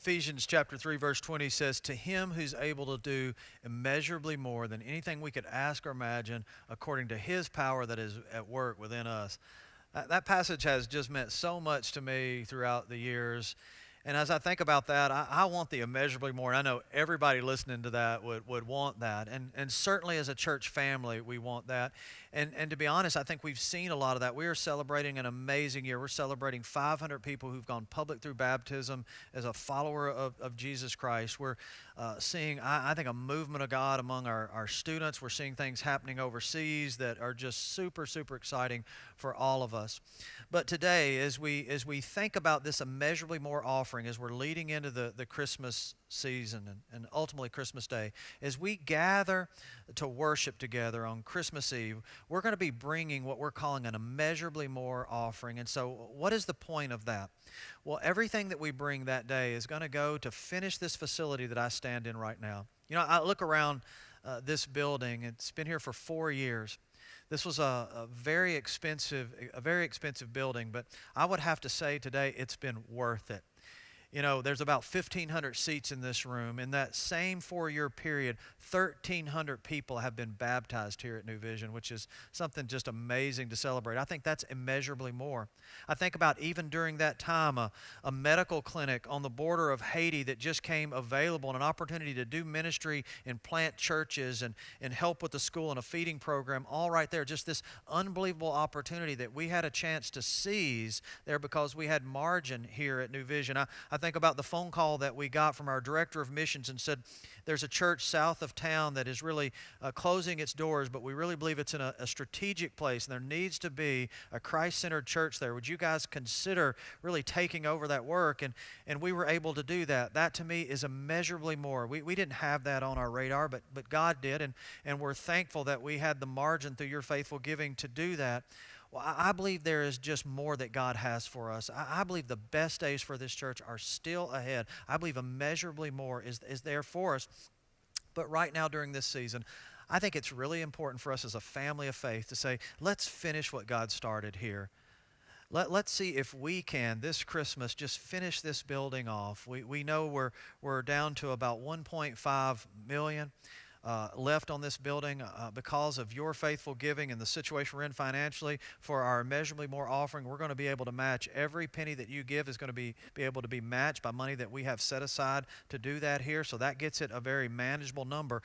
Ephesians chapter 3 verse 20 says, "To him who's able to do immeasurably more than anything we could ask or imagine, according to his power that is at work within us." That passage has just meant so much to me throughout the years. And as I think about that, I want the immeasurably more. And I know everybody listening to that would want that. And certainly as a church family, we want that. And to be honest, I think we've seen a lot of that. We are celebrating an amazing year. We're celebrating 500 people who've gone public through baptism as a follower of Jesus Christ. We're seeing, I think, a movement of God among our students. We're seeing things happening overseas that are just super, super exciting for all of us. But today, as we think about this immeasurably more offering, as we're leading into the Christmas season and ultimately Christmas Day, as we gather to worship together on Christmas Eve, we're going to be bringing what we're calling an immeasurably more offering. And so what is the point of that? Well, everything that we bring that day is going to go to finish this facility that I stand in right now. You know, I look around this building. It's been here for 4 years. This was a very expensive building, but I would have to say today it's been worth it. You know, there's about 1,500 seats in this room. In that same 4-year period, 1,300 people have been baptized here at New Vision, which is something just amazing to celebrate. I think that's immeasurably more. I think about even during that time, a medical clinic on the border of Haiti that just came available, and an opportunity to do ministry and plant churches and help with the school and a feeding program, all right there. Just this unbelievable opportunity that we had a chance to seize there because we had margin here at New Vision. I think about the phone call that we got from our director of missions and said, there's a church south of town that is really closing its doors, but we really believe it's in a strategic place, and there needs to be a Christ-centered church there. Would you guys consider really taking over that work? And we were able to do that. That to me is immeasurably more. We didn't have that on our radar, but God did, and we're thankful that we had the margin through your faithful giving to do that. Well, I believe there is just more that God has for us. I believe the best days for this church are still ahead. I believe immeasurably more is there for us. But right now during this season, I think it's really important for us as a family of faith to say, let's finish what God started here. Let's see if we can, this Christmas, just finish this building off. We know we're down to about 1.5 million. Left on this building because of your faithful giving and the situation we're in financially for our immeasurably more offering. We're going to be able to match every penny that you give is going to be able to be matched by money that we have set aside to do that here. So that gets it a very manageable number.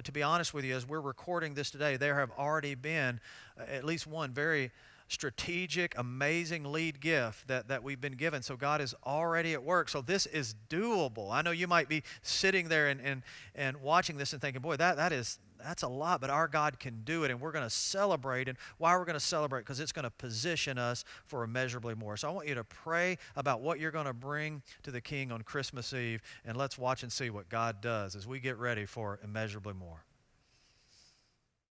To be honest with you, as we're recording this today, there have already been at least one very strategic, amazing lead gift that we've been given. So God is already at work. So this is doable. I know you might be sitting there and watching this and thinking, boy, that's a lot, but our God can do it, and we're going to celebrate. And why we're going to celebrate? Because it's going to position us for immeasurably more. So I want you to pray about what you're going to bring to the King on Christmas Eve, and let's watch and see what God does as we get ready for immeasurably more.